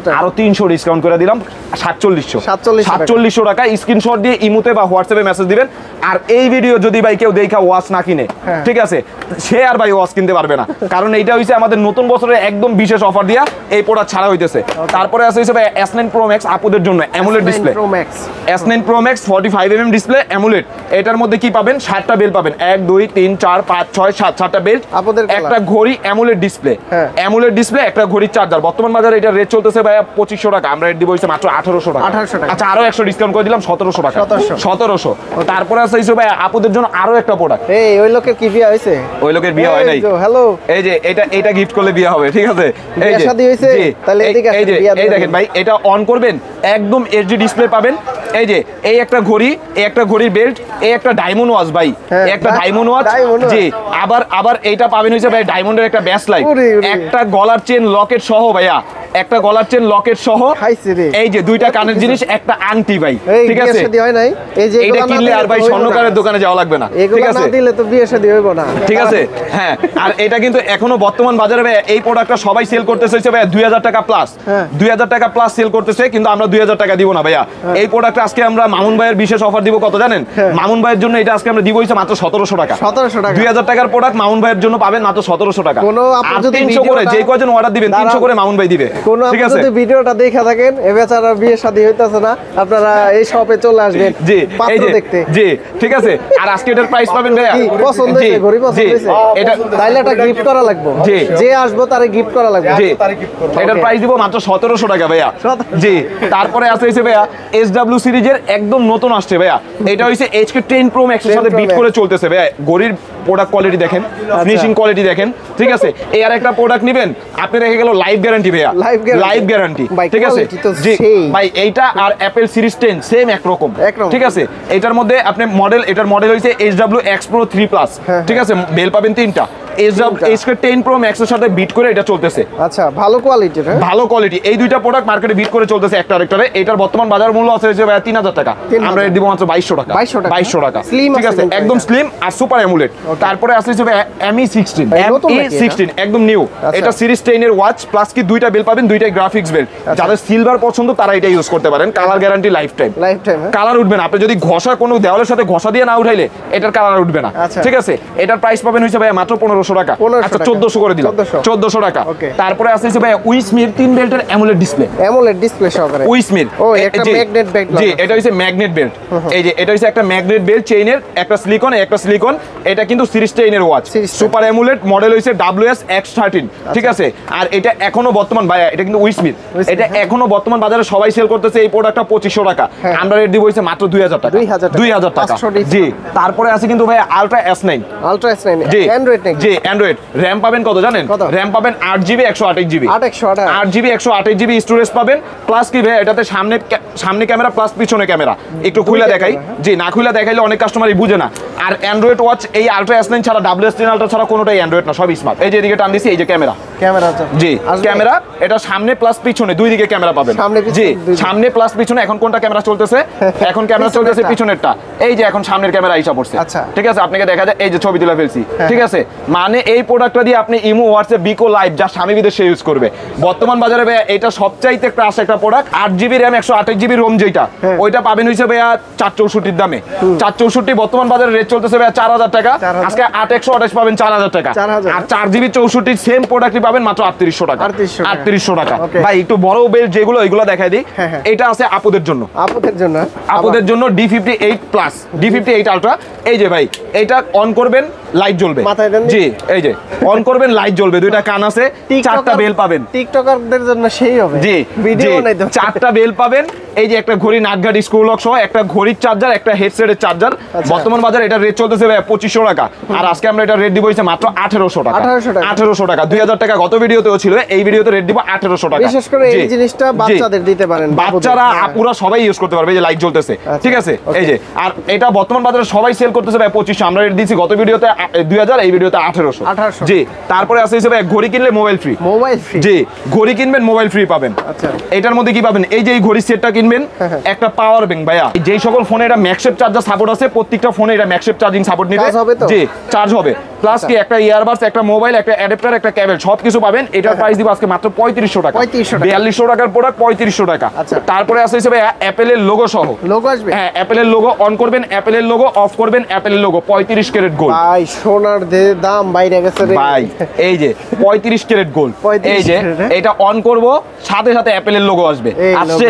টাকা, আরো 300 ডিসকাউন্ট করে দিলাম, 4700 টাকা। স্ক্রিনশট দিয়ে ইমোতে বা হোয়াটসঅ্যাপে মেসেজ দিবেন। আর এই ভিডিও যদি ভাই কেউ দেখা ওয়াচ না কিনে, ঠিক আছে, সে আর ভাই ওয়াচ কিনতে পারবে না, কারণ এইটা হইছে আমাদের নতুন বছরের একদম বিশেষ অফার দিয়া এই প্রোডাক্ট ছাড়া হইতেছে। তারপরে আছে হিসেবে S9 Pro Max আপুদের জন্য AMOLED display, S9 Pro Max 45mm display AMOLED. এটার মধ্যে কি পাবেন, 7টা বেল পাবেন, 1 2 3 4 5 6 7, 7টা বেল্ট, একটা ঘড়ি, অ্যামোলেড ডিসপ্লে, অ্যামোলেড ডিসপ্লে, একটা ঘড়ি, চার্জার। বর্তমান বাজারে এটা রেট চলতেছে ভাই 2500 টাকা, আমরা রেট দিব হইছে মাত্র 1800 টাকা। আচ্ছা আরো 100 ডিসকাউন্ট করে দিলাম, 1700 টাকা, 1700। তারপরে আছে হিসেবে আপুদের জন্য আরো একটা প্রোডাক্ট।
এই ওই লোকের কি বিয়ে হইছে?
ওই লোকের বিয়ে হয় নাই।
হ্যালো,
এই যে এটা গিফট করলে বিয়ে হবে, ঠিক আছে। এই যে
শাদী হইছে, তাহলে এদিকে
এই যে এই দেখেন ভাই, এটা অন করবেন, একদম HD ডিসপ্লে পাবেন। এই যে এই একটা ঘড়ি, এই একটা ঘড়ির বেল্ট, এই একটা ডায়মন্ড ওয়াচ ভাই, একটা ডায়মন্ড ওয়াচ, জি। আবার এইটা পাবেন হইছে ভাই ডায়মন্ডের একটা ব্যাস লাইট, একটা গলার চেন লকেট সহ ভাইয়া, একটা গলার চেন লকেট সহ, এই যে দুইটা কানের জিনিস, একটা আংটি ভাই, ঠিক আছে। এইটা কিনলে আর ভাই স্বর্ণকারের দোকানে যাওয়া লাগবে না, ঠিক আছে,
দিলে তো বিয়ে শাদী হইব না,
ঠিক আছে। হ্যাঁ, আর এটা কিন্তু এখনো বর্তমান বাজারে ভাই এই প্রোডাক্টটা সবাই সেল করতেছে ভাই 2000 টাকা প্লাস, 2000 টাকা প্লাস সেল করতেছে, কিন্তু আমরা 2000 টাকা দিব না ভাইয়া। এই প্রোডাক্টটা আজকে আমরা মামুন ভাইয়ের বিশেষ অফার দিব, কত জানেন? মামুন ভাইয়ের জন্য এটা আজকে আমরা দিব হইছে মাত্র 1700 টাকা। 2000 টাকার প্রোডাক্ট মামুন ভাইয়ের জন্য পাবেন মাত্র 1700 টাকা। আর 300 করে যে কয়জন অর্ডার দিবেন 300 করে মামুন ভাই দিবে, ঠিক আছে।
যদি ভিডিওটা দেখা থাকেন, এ বেচারা বিয়ে শাদী হইতাছে না, আপনারা এই শপে চলে আসবেন,
জি
পাত্র দেখতে,
জি ঠিক আছে। আর আজকে এটার প্রাইস পাবেন ভাইয়া,
পছন্দ হইছে, ঘড়ি পছন্দ হইছে, এটা তাইলে এটা গিফট করা লাগবে, জি। যে আসবে তারে গিফট করা লাগবে, জি।
এটার প্রাইস দিব মাত্র 1700 টাকা ভাইয়া, জি। তারপরে আছে হইছে ভাইয়া SW সিরিজের একদম নতুন আসছে ভাইয়া, এটা হইছে HK10 Pro Max এর সাথে বিট করে চলতেছে ভাইয়া। ঘড়ির প্রোডাক্ট কোয়ালিটি দেখেন, ফিনিশিং কোয়ালিটি দেখেন, ঠিক আছে। এই আর একটা প্রোডাক্ট নেবেন, আপনি রেখে গেল লাইফ গ্যারান্টি ভাইয়া, লাইফ গ্যারান্টি, ঠিক আছে, জি ভাই। এইটা আর অ্যাপেল সিরিজ 10 সেম একরকম, ঠিক আছে। এটার মধ্যে আপনি মডেল, এটার মডেল হইছে HW X Pro 3 Plus, ঠিক আছে। বেল পাবেন 3টা, HK10 Pro Max এর সাথে বিট করে এটা চলতেছে।
আচ্ছা, ভালো কোয়ালিটির,
ভালো কোয়ালিটি। এই দুইটা প্রোডাক্ট মার্কেটে বিট করে চলতেছে একটা আরেকটারে। এটার বর্তমান বাজার মূল্য আছে যে 3000 টাকা, আমরা এর দিব মাত্র 2200 টাকা, 2200 টাকা, ঠিক আছে। একদম স্লিম আর সুপার অ্যামোলেড। তারপরে আছে যে ME16, একদম নিউ। এটা সিরিজ 10 এর ওয়াচ, প্লাস কি দুইটা বেল পাবেন, দুইটাই গ্রাফিক্স বেল। যাদের সিলভার পছন্দ তারা এটা ইউজ করতে পারেন। Colour guarantee life time, colour উঠবে না। আপনি যদি ঘষা কোনো দেওয়ালের সাথে ঘষা দিয়ে না উঠাইলে এটার কালার উঠবে না, ঠিক আছে। এটার প্রাইস পাবেন হইছে ভাই মাত্র 1500 টাকা, আচ্ছা 1400 করে দিলাম, 1400 টাকা। তারপরে আছে ভাই উইসমির 3 বেল্টের অ্যামোলেড ডিসপ্লে সহকারে, উইসমির, ও একটা ম্যাগনেট বেল্ট, জি এটা হইছে ম্যাগনেট বেল্ট। এই যে এটা হইছে একটা ম্যাগনেট বেল্ট, চেইনের একটা সিলিকন, একটা সিলিকন। এটা কিন্তু সিরিজ 10 এর ওয়াচ, সুপার অ্যামোলেড, মডেল হইছে WS X13, ঠিক আছে। আর এটা এখনো বর্তমান ভাই, এটা কিন্তু উইসমির, এটা এখনো বর্তমান বাজারে সবাই সেল করতেছে এই প্রোডাক্টটা 2500 টাকা, আমরা রেট দিব হইছে মাত্র 2000 টাকা, 2000 টাকা, জি। তারপরে আছে কিন্তু ভাই আলট্রা S9, জি অ্যান্ড্রয়েড অ্যান্ড্রয়েড র্যাম পাবেন কত জানেন? র্যাম পাবেন 8GB 128GB 8GB 128GB storage পাবেন। প্লাস কি ভাই এটাতে সামনে ক্যামেরা প্লাস পিছনে ক্যামেরা। একটু খুলে দেখাই, জি না খুলে দেখাইলে অনেক কাস্টমারই বুঝে না। আর অ্যান্ড্রয়েড ওয়াচ এই আলট্রা S9 ছাড়া WS10 আলট্রা ছাড়া কোনোটাই অ্যান্ড্রয়েড না, সব স্মার্ট। এই যে এদিকে টান দিছি, এই যে ক্যামেরা জি ক্যামেরা, এটা সামনে প্লাস পিছনে দুই দিকে ক্যামেরা পাবেন। জি সামনে প্লাস পিছনে। এখন কোনটা ক্যামেরা চলতেছে? এখন ক্যামেরা চলতেছে পিছনেরটা। এই যে এখন সামনের ক্যামেরা আইসা পড়ছে, ঠিক আছে? আপনাকে দেখা যায় এই যে ছবি তুলে ফেলছি, ঠিক আছে? মানে এই প্রোডাক্টটা দিয়ে আপনি ইমো, হোয়াটসঅ্যাপ, বিকো লাইভ যা স্বামী বিদেশে ইউজ করবে। বর্তমান বাজারে ভাইয়া এটা সবচাইতে ক্রাশ একটা product. 8GB RAM 128GB Rome যেটা, ওইটা পাবেন হইছে ভাইয়া 464 দামে। 464 বর্তমান বাজারে রেট চলতেছে ভাইয়া 4000 টাকা। আজকে 8128 পাবেন 4000 টাকা। আর 4GB 64 সেম প্রোডাক্টই পাবেন মাত্র 3800 টাকা। 3800 টাকা ভাই। একটু বড় বেল্ট যেগুলো ওইগুলো দেখাই দিই। এটা আছে আপুদের জন্য, আপুদের জন্য D58 প্লাস, D58 আলট্রা। এই যে ভাই এটা অন করবেন লাইট জ্বলবে, জি এই যে অন করবেন লাইট জ্বলবে। দুইটা কান আছে, চারটা বেল পাবেন,
টিকটকারদের জন্য সেই হবে।
জি ভিডিও নাই তো, চারটা বেল পাবেন। এই যে একটা ঘড়ি, নাটঘাটি স্ক্রু লক সহ একটা ঘড়ির চার্জার, একটা হেডসেটের চার্জার। বর্তমান বাজারে এটা রেট চলতেছে ভাই 2500 টাকা। আর আজকে আমরা এটা রেট দিব হইছে মাত্র 1800 টাকা। 1800 টাকা। 2000 টাকা গত ভিডিওতেও ছিল, এই ভিডিওতে রেট দিব 1800 টাকা।
বিশেষ করে এই জিনিসটা বাচ্চাদের দিতে পারেন,
বাচ্চারা আপুরা সবাই ইউজ করতে পারবে। এই যে লাইট জ্বলতেছে, ঠিক আছে? এই যে আর এটা বর্তমান বাজারে সবাই সেল করতেছে ভাই 2500। আমরা রেট দিয়েছি গত ভিডিওতে 2000, এই ভিডিওতে 1800। জি তারপরে আছে হিসেবে ঘড়ি কিনলে মোবাইল ফ্রি। জি ঘড়ি কিনবেন মোবাইল ফ্রি পাবেন। এটার মধ্যে কি পাবেন? এই যে এই ঘড়ি সেটটা কিনবেন, একটা পাওয়ার ব্যাংক ভাইয়া। যেই সকল ফোনে এটা ম্যাক্সেপ চার্জার সাপোর্ট আছে, প্রত্যেকটা ফোনে এটা ম্যাক্সেপ চার্জিং সাপোর্ট নিবে, জি চার্জ হবে। প্লাস কি একটা ইয়ারবাডস, একটা মোবাইল, একটা অ্যাডাপ্টার, একটা কেবল সবকিছু পাবেন। এটার প্রাইস দিব আজকে মাত্র 3500 টাকা। 4200 টাকার প্রোডাক্ট 3500 টাকা। তারপরে আছে হিসেবে অ্যাপেলের লোগো সহ লোগো আসবে। হ্যাঁ অ্যাপেলের লোগো অন করবেন, অ্যাপেলের লোগো অফ করবেন, অ্যাপেলের লোগো 35 ক্যারেট গোল্ড।
ভাই সোনার দাম বাইরে গেছে রে
ভাই। এই যে 35 ক্যারেট গোল্ড, এই যে এটা অন করব সাথে সাথে অ্যাপেলের লোগো আসবে। আসছে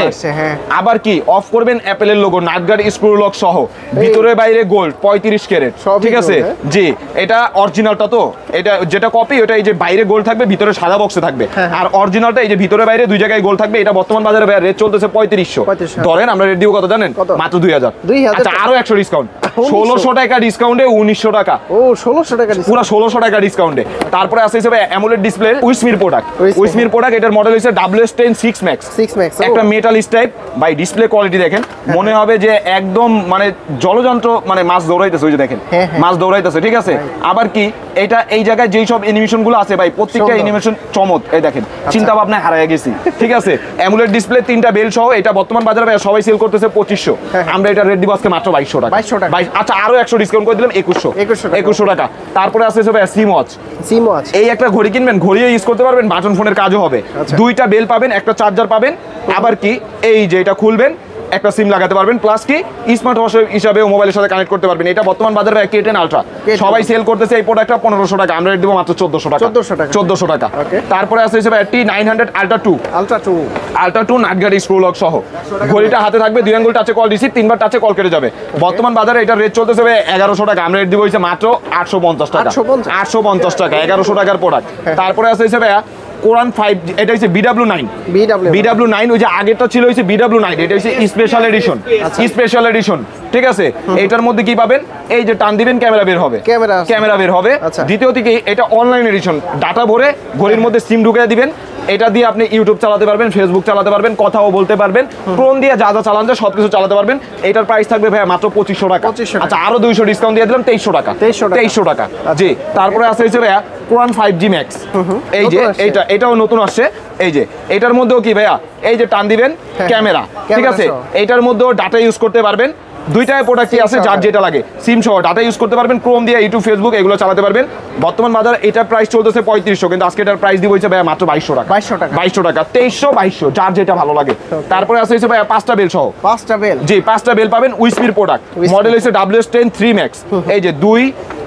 আবার কি অফ করবেন অ্যাপেলের লোগো, নাটগার্ড স্ক্রু লক সহ, ভিতরে বাইরে গোল্ড 35 ক্যারেট, ঠিক আছে? জি এটা অরিজিনালটা তো, এটা যেটা কপি ওটা এই যে বাইরে গোল্ড থাকবে, ভিতরে সাদা বক্সে থাকবে। আর অরিজিনালটা এই যে ভিতরে বাইরে দুই জায়গায় গোল্ড থাকবে। এটা বর্তমান বাজারে রেট চলতেছে 3500। ধরেন আমরা রেট দিব কত জানেন? মাত্র 2000। আচ্ছা আরো 100 ডিসকাউন্ট, 1600 টাকা ডিসকাউন্টে 1900 টাকা। ও 1600 টাকা, পুরো 1600 টাকা ডিসকাউন্টে। তারপরে আছে হিসেবে অ্যামোলেড ডিসপ্লে উইসমির প্রোডাক্ট। উইসমির প্রোডাক্ট, এটার মডেল হচ্ছে WS10 6 Max। একটা মেটাল স্টাইপ ভাই। ডিসপ্লে কোয়ালিটি দেখেন, মনে হবে যে একদম মানে জলযন্ত্র, মানে মাছ দৌড়াইতেছে। ওই যে দেখেন মাছ দৌড়াইতেছে, ঠিক আছে? আবার কি এটা এই জায়গায় যেই সব অ্যানিমেশন গুলো আছে ভাই, প্রত্যেকটা অ্যানিমেশন চমৎ। এই দেখেন চিন্তা ভাবনায় হারায় গেছি, ঠিক আছে? অ্যামোলেড ডিসপ্লে 3টা বেল সহ এটা বর্তমান বাজারে ভাই সবাই সেল করতেছে 2500। আমরা এটা রেট দিব আজকে মাত্র 2200 টাকা। আচ্ছা আরো 100 ডিসকাউন্ট করে দিলাম 2100 টাকা। তারপরে আছে ভাই সিম ওয়াচ। এই একটা ঘড়ি কিনবেন, ঘড়িও ইউজ করতে পারবেন, বাটন ফোনের কাজও হবে। দুইটা বেল পাবেন, একটা চার্জার পাবেন। আবার কি এই যে এটা খুলবেন, একটা সিম লাগাতে পারবেন। প্লাস কি স্মার্ট ওয়াচ হিসাবে মোবাইলের সাথে কানেক্ট করতে পারবেন। এটা বর্তমান বাজারে K10 আলট্রা সবাই সেল করতেছে। এই প্রোডাক্টটা 1500 টাকা, আমরা রেট দেব মাত্র 1400 টাকা। 1400 টাকা। তারপরে আছে হিসেবে T900 আলট্রা 2 নাটগার্ড স্ক্রু লক সহ। ঘড়িটা হাতে থাকবে, 2 আঙ্গুল টাচে কল রিসিভ, 3বার টাচে কল কেটে যাবে। বর্তমান বাজারে এটা রেট চলতেছে 1100 টাকা, আমরা রেট দেব হইছে মাত্র 850 টাকা। 850 টাকা, 1100 টাকার প্রোডাক্ট। তারপরে আছে হিসেবে কোরআন 5, এটা হচ্ছে BW9। ওই যে আগেরটা ছিল হচ্ছে BW9, এটা হচ্ছে স্পেশাল এডিশন, ঠিক আছে? এটার মধ্যে কি পাবেন? এই যে টান দিবেন ক্যামেরা বের হবে। দ্বিতীয়ত কি এটা অনলাইন এডিশন, ডাটা ভরে ঘড়ির মধ্যে সিম ঢুকিয়ে দিবেন। এটা দিয়ে আপনি ইউটিউব চালাতে পারবেন, ফেসবুক চালাতে পারবেন, কথাও বলতে পারবেন, ক্রোম দিয়ে যা যা চালান যায় সবকিছু চালাতে পারবেন। এটার প্রাইস থাকবে ভাই মাত্র 2500 টাকা। আচ্ছা আরো 200 ডিসকাউন্ট দিয়ে দিলাম 2300 টাকা। 2300 টাকা, জি। তারপরে আছে হচ্ছে ভাইয়া কোরআন 5G Max। এই যে এটাও নতুন আসছে। এই যে এটার মধ্যেও কি ভাইয়া, এই যে টান দিবেন ক্যামেরা, ঠিক আছে? এটার মধ্যেও ডাটা ইউজ করতে পারবেন। দুইটাই প্রোডাক্টই আছে, যার যেটা লাগে সিম সহ ডাটা ইউজ করতে পারবেন, ক্রোম দিয়ে ইউটিউব, ফেসবুক এগুলো চালাতে পারবেন। বর্তমান বাজারে এটার প্রাইস চলতেছে 3500, কিন্তু আজকে এটার প্রাইস দিব হচ্ছে ভাই মাত্র 2200 টাকা। 2200 টাকা, 2300, যার যেটা ভালো লাগে। তারপরে আছে হচ্ছে ভাই 5টা বেল সহ। 5টা বেল, জি 5টা বেল পাবেন। উইসমির প্রোডাক্ট, মডেল হচ্ছে WS10 3 Max। এই যে 2,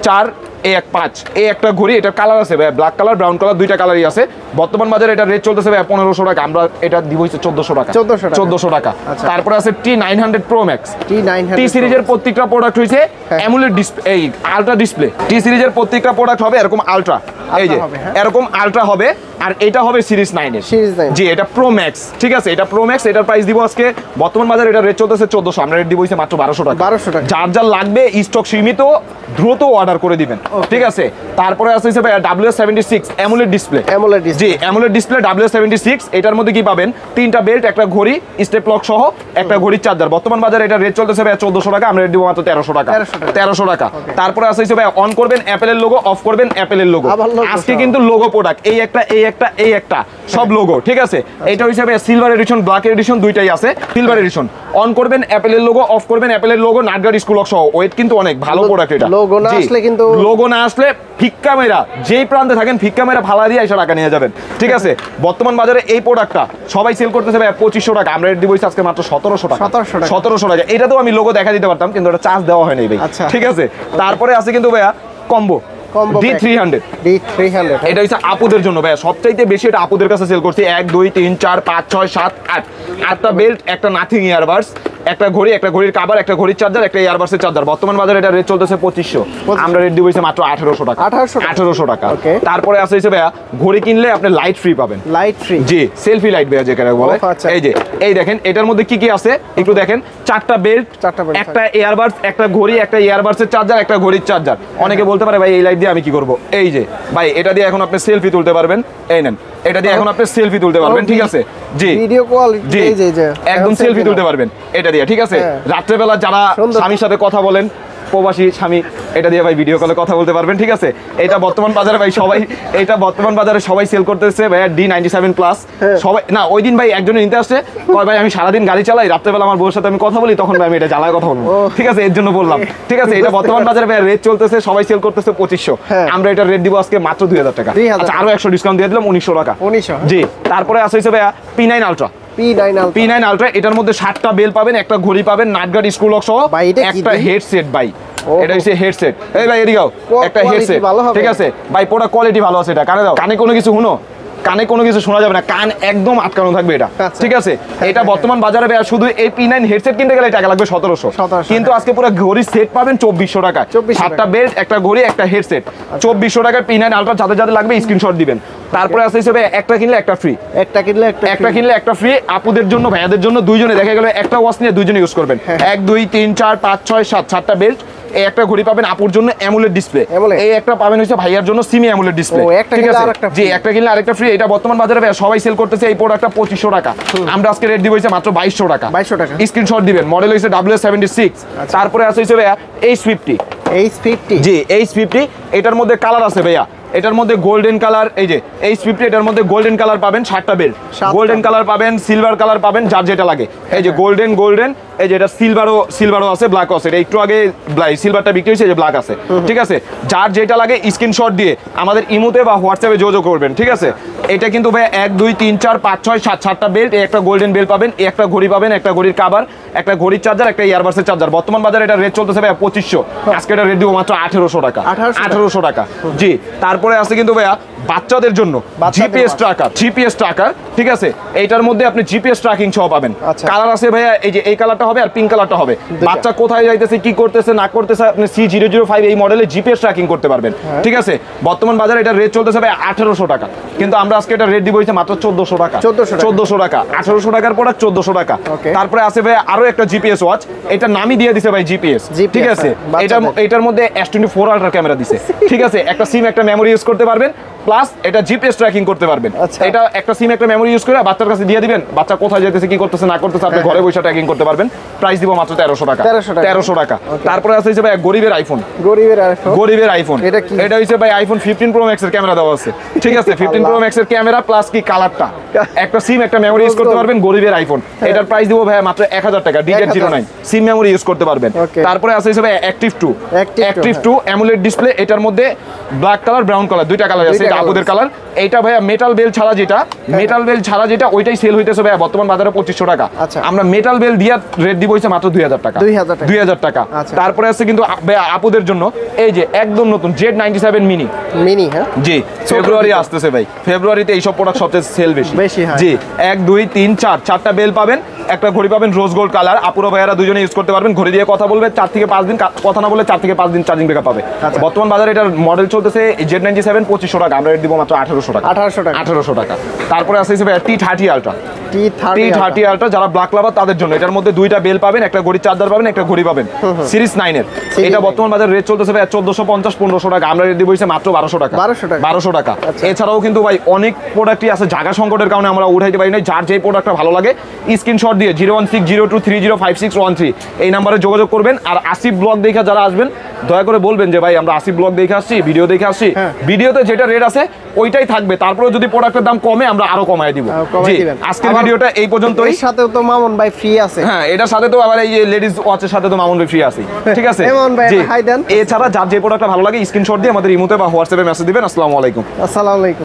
4, 1, 5 এই একটা ঘড়ি। এটা কালার আছে ভাই, ব্ল্যাক কালার, ব্রাউন কালার, দুইটা কালারই আছে। বর্তমান বাজারে এটা রেট চলতেছে ভাই 1500 টাকা, আমরা এটা দিব হচ্ছে 1400 টাকা। 1400 টাকা। তারপরে আছে T900 Pro Max। টি সিরিজের প্রত্যেকটা প্রোডাক্ট হইছে অ্যামোলেড ডিসপ্লে, এই আলট্রা ডিসপ্লে। টি সিরিজের প্রত্যেকটা প্রোডাক্ট হবে এরকম আলট্রা, এই যে এরকম আলট্রা হবে। আর এটা হবে সিরিজ 9 এর।
সিরিজ 9
জি, এটা প্রো ম্যাক্স, ঠিক আছে, এটা প্রো ম্যাক্স। এটার প্রাইস দিব আজকে বর্তমান বাজারে এটা রেট চলতেছে 1400, আমরা রেট দিব হইছে মাত্র 1200 টাকা।
1200 টাকা।
যার যার লাগবে স্টক সীমিত, দ্রুত অর্ডার করে দিবেন, ঠিক আছে। তারপরে আছে হিসেবে WS76 অ্যামোলেড ডিসপ্লে। জি, অ্যামোলেড ডিসপ্লে WS76, এটার মধ্যে কি পাবেন? 3টা বেল্ট, একটা ঘড়ি, স্টেপ লক সহ একটা ঘড়ির চার্জার। বর্তমান বাজারে এটা রেট চলতেছে 1400 টাকা, আমরা রেট দিব মাত্র 1300 টাকা। 1300 টাকা। তারপরে আছে হিসেবে অন করবেন অ্যাপেলের লোগো, অফ করবেন অ্যাপেলের লোগো। আজকে কিন্তু লোগো প্রোডাক্ট, এই একটা সব লোগো, ঠিক আছে। এটা হিসেবে সিলভার এডিশন, ব্ল্যাক এডিশন দুইটাই আছে। সিলভার এডিশন অন করবেন অ্যাপেলের লোগো, অফ করবেন অ্যাপেলের লোগো, নাটগার্ড স্কুল লক সহ। ওয়েট কিন্তু অনেক ভালো প্রোডাক্ট এটা।
লোগো না আসলে কিন্তু,
লোগো না আসলে ফিক্কা মেরা, যেই প্রান্তে থাকেন ফিক্কা মেরা ফালা দিয়ে এসে টাকা নিয়ে যাবেন, ঠিক আছে। বর্তমান বাজারে এই প্রোডাক্টটা সবাই সেল করতেছে ভাই 2500 টাকা, আমরা রেট দিব আজকে মাত্র 1700 টাকা। 1700 টাকা। এটা তো আমি লোগো দেখা দিতে পারতাম, কিন্তু এটা চার্জ দেওয়া হয় নাই ভাই, ঠিক আছে। তারপরে আছে কিন্তু ভাইয়া কম্বো D300। এটা হচ্ছে আপুদের জন্য ভাইয়া, সবচাইতে বেশি এটা আপুদের কাছে সেল করছি। 1 2 3 4 5 6 7 8 8টা বেল্ট, একটা নাথিং ইয়ারবাডস, একটা ঘড়ি, একটা ঘড়ির কভার, একটা ঘড়ির চার্জার, একটা ইয়ারবাডসের চার্জার। বর্তমান বাজারে এটা রেট চলতেছে 2500, আমরা রেট দিব মাত্র 1800 টাকা। 1800 টাকা। তারপরে আছে হচ্ছে ভাইয়া ঘড়ি কিনলে আপনি লাইট ফ্রি পাবেন। Light free? জি, সেলফি লাইট ভাইয়া যেটা বলে। এই যে এই দেখেন, এটার মধ্যে কি কি আছে একটু দেখেন। 4টা বেল্ট, একটা ইয়ারবাডস, একটা ঘড়ি, একটা ইয়ারবাডসের চার্জার, একটা ঘড়ির চার্জার। অনেকে বলতে পারে ভাই এই লাইট দিয়ে আমি কি করব? এই যে ভাই, এটা দিয়ে এখন আপনি সেলফি তুলতে পারবেন। এই নেন, এটা দিয়ে এখন আপনি সেলফি তুলতে পারবেন, ঠিক আছে। জি, ভিডিও কোয়ালিটি, এই যে একদম সেলফি তুলতে পারবেন এটা দিয়ে, ঠিক আছে। রাত্রেবেলা যারা স্বামীর সাথে কথা বলেন, প্রবাসী স্বামী, এটা দিয়ে ভাই ভিডিও কলে কথা বলতে পারবেন, ঠিক আছে। এটা বর্তমান বাজারে ভাই সবাই, এটা বর্তমান বাজারে সবাই সেল করতেছে ভাই D97 প্লাস। সবাই না, ওই দিন ভাই একজনের নিতে আসছে, কয় ভাই আমি সারাদিন গাড়ি চালাই, রাত্রেবেলা আমার বউর সাথে আমি কথা বলি, তখন ভাই আমি এটা জ্বালায় কথা বলবো, ঠিক আছে, এর জন্য বললাম, ঠিক আছে। এটা বর্তমান বাজারে ভাই রেট চলতেছে, সবাই সেল করতেছে 2500, আমরা এটা রেট দিব আজকে মাত্র 2000 টাকা। আচ্ছা, আরো 100 ডিসকাউন্ট দিয়ে দিলাম, 1900 টাকা। জি, তারপরে আছে হচ্ছে ভাইয়া P9 আলট্রা। P9 আলট্রা, এটার মধ্যে 7টা বেল পাবেন, একটা ঘড়ি পাবেন, নাটগার্ড স্ক্রু লক সহ, একটা হেডসেট ভাই। এটা হচ্ছে হেডসেট। এই ভাই এদিকে একটা হেডসেট, ঠিক আছে ভাই, পুরো কোয়ালিটি ভালো আছে। এটা কানে দাও, কানে কোনো কিছু শুনো, কানে কোনো কিছু শোনা যাবে না, কান একদম আটকানো থাকবে এটা, ঠিক আছে। এটা বর্তমান বাজারে ভাইয়া শুধু এই P9 হেডসেট কিনতে গেলে টাকা লাগবে 1700, কিন্তু আজকে পুরো ঘড়ির সেট পাবেন 2400 টাকা। 7টা বেল্ট, একটা ঘড়ি, একটা হেডসেট, 2400 টাকায় P9 আলট্রা। যাদের যাদের লাগবে স্ক্রিনশট দিবেন। তারপরে আছে হিসেবে একটা কিনলে একটা ফ্রি, একটা ফ্রি আপুদের জন্য, ভাইয়াদের জন্য, দুইজনে দেখা গেল একটা ওয়াচ নিয়ে দুইজনে ইউজ করবেন। 1 2 3 4 5 6 7 7টা বেল্ট, এই একটা ঘড়ি পাবেন আপুর জন্য অ্যামোলেড ডিসপ্লে, এই একটা পাবেন হচ্ছে ভাইয়ার জন্য সিমি অ্যামোলেড ডিসপ্লে, ঠিক আছে। জি, একটা কিনলে আরেকটা ফ্রি। এটা বর্তমান বাজারে ভাই সবাই সেল করতেছে এই প্রোডাক্টটা 2500 টাকা, আমরা আজকে রেট দিব হইছে মাত্র 2200 টাকা। স্ক্রিনশট দিবেন, মডেল হইছে WS76। তারপরে আছে হইছে ভাইয়া H50। জি, H50, এটার মধ্যে কালার আছে ভাইয়া। এটার মধ্যে গোল্ডেন কালার, এই যে H50, এটার মধ্যে গোল্ডেন কালার পাবেন 7টা বেল্ট, গোল্ডেন কালার পাবেন, সিলভার কালার পাবেন, যার যেটা লাগে। এই যে গোল্ডেন, এই যে এটা সিলভারও আছে, ব্ল্যাকও আছে। এটা একটু আগে সিলভারটা বিক্রি হয়েছে, যে ব্ল্যাক আছে, ঠিক আছে। যার যেটা লাগে স্ক্রিনশট দিয়ে আমাদের ইমোতে বা হোয়াটসঅ্যাপে যোগাযোগ করবেন, ঠিক আছে। এটা কিন্তু ভাই 1 2 3 4 5 6 7 7টা বেল্ট, একটা গোল্ডেন বেল্ট পাবেন, একটা ঘড়ি পাবেন, একটা ঘড়ির কভার, একটা ঘড়ির চার্জার, একটা ইয়ারবাডসের চার্জার। বর্তমান বাজারে এটা রেট চলতেছে ভাই 2500, আজকে এটা রেট দিব মাত্র 1800 টাকা। 1800 টাকা। জি, তারপরে আছে কিন্তু ভাইয়া বাচ্চাদের জন্য জিপিএস ট্র্যাকার, ঠিক আছে। এইটার মধ্যে আপনি জিপিএস ট্র্যাকিং সহ পাবেন। কালার আছে ভাইয়া, এই যে এই কালারটা হবে আর পিঙ্ক কালারটা হবে। বাচ্চা কোথায় যাইতেছে, কি করতেছে না করতেছে, আপনি C005 এই মডেলে জিপিএস ট্র্যাকিং করতে পারবেন, ঠিক আছে। বর্তমান বাজারে এটা রেট চলতেছে ভাই 1800 টাকা, কিন্তু আমরা আজকে এটা রেট দিব হইছে মাত্র 1400 টাকা। 1400 টাকা। 1800 টাকার প্রোডাক্ট 1400 টাকা। তারপরে আছে ভাই আরো একটা জিপিএস ওয়াচ, এটা নামই দিয়ে দিছে ভাই জিপিএস, ঠিক আছে। এটার মধ্যে S24 আলট্রা ক্যামেরা দিছে, ঠিক আছে। একটা সিম, একটা মেমোরি ইউজ করতে পারবেন, প্লাস এটা জিপিএস ট্র্যাকিং করতে পারবেন। এটা একটা সিম, একটা মেমোরি ইউজ করে বাচ্চার কাছে দিয়ে দিবেন, বাচ্চা কোথায় যেতেছে, কি করতেছে না করতেছে, আপনি ঘরে বসে ট্র্যাকিং করতে পারবেন। প্রাইস দিব মাত্র 1300 টাকা। 1300 টাকা। তারপরে আছে ভাই গরিবের আইফোন। এটা হইছে ভাই iPhone 15 Pro Max এর ক্যামেরা দেওয়া আছে, ঠিক আছে। 15 Pro Max এর ক্যামেরা প্লাস কি কালারটা, একটা সিম, একটা মেমোরি ইউজ করতে পারবেন, গরিবের আইফোন। এটার প্রাইস দিব ভাই মাত্র 1000 টাকা, DZ09 সিম মেমোরি ইউজ করতে পারবেন। তারপরে আছে ভাই Active 2 অ্যামোলেড ডিসপ্লে, এটার মধ্যে ব্ল্যাক কালার, ব্রাউন কালার, দুইটা কালার আছে। এটা আপুদের কালার। এইটা ভাইয়া মেটাল বেল ছাড়া যেটা ওইটাই সেল হইতেছে ভাইয়া বর্তমান বাজারে 2500 টাকা, আমরা মেটাল বেল দিয়ে রেট দিব হইছে মাত্র 2000 টাকা। 2000 টাকা। তারপরে আছে কিন্তু ভাইয়া আপুদের জন্য এই যে একদম নতুন Z97 মিনি। হ্যাঁ, জি, ফেব্রুয়ারি আসতেছে ভাই, ফেব্রুয়ারিতে এইসব প্রোডাক্ট সবচেয়ে সেল বেশি। জি, 1 2 3 4 4টা বেল পাবেন, একটা ঘড়ি পাবেন রোজ গোল্ড কালার, আপুরা ভাইয়ারা দুজনে ইউজ করতে পারবেন। ঘড়ি দিয়ে কথা বলবে 4 থেকে 5 দিন, কথা না বলে 4 থেকে 5 দিন চার্জিং ব্যাকআপ পাবে। বর্তমান বাজারে এটার মডেল চলতেছে Z97 2500 টাকা, আমরা দিব মাত্র 1800 টাকা। 1800 টাকা। তারপরে আছে ভাইয়া T30 আলট্রা। T30 আলট্রা যারা ব্ল্যাক লাভার তাদের জন্য, এটার মধ্যে দুইটা বেল পাবেন, একটা ঘড়ি চার্জার পাবেন, একটা ঘড়ি পাবেন সিরিজ 9 এর। এটা বর্তমান বাজারে রেট চলতেছে ভাই 1450 1500 টাকা, আমরা রেট দিব মাত্র 1200 টাকা। 1200 টাকা। এছাড়াও কিন্তু ভাই অনেক প্রোডাক্টই আছে, জায়গা সংকটের কারণে আমরা উঠাইতে পারি না। যার যে প্রোডাক্টটা ভালো লাগে স্ক্রিনশট দিয়ে 01602305613 এই নাম্বারে যোগাযোগ করবেন। আর আসিফ ব্লগ দেখে যারা আসবেন দয়া করে বলবেন যে ভাই আমরা আসিফ ব্লগ দেখে আসছি, ভিডিও দেখে আসছি, ভিডিওতে যেটা রেট আছে ওইটাই থাকবে, তারপরে যদি প্রোডাক্টের দাম কমে আমরা আরো কমায় দিব। জি, আজকের ভিডিওটা এই পর্যন্তই।
এর সাথেও তো মামুন ভাই ফ্রি আছে।
হ্যাঁ, এটার সাথে তো আবার এই যে লেডিস ওয়াচের সাথে তো মামুন ভাই ফ্রি আছে, ঠিক আছে?
জি, হাই দেন।
এছাড়া যার যে প্রোডাক্টটা ভালো লাগে স্ক্রিনশট দিয়ে আমাদের ইমোতে বা হোয়াটসঅ্যাপে মেসেজ দিবেন। আসসালামু আলাইকুম।
আসসালামু আলাইকুম।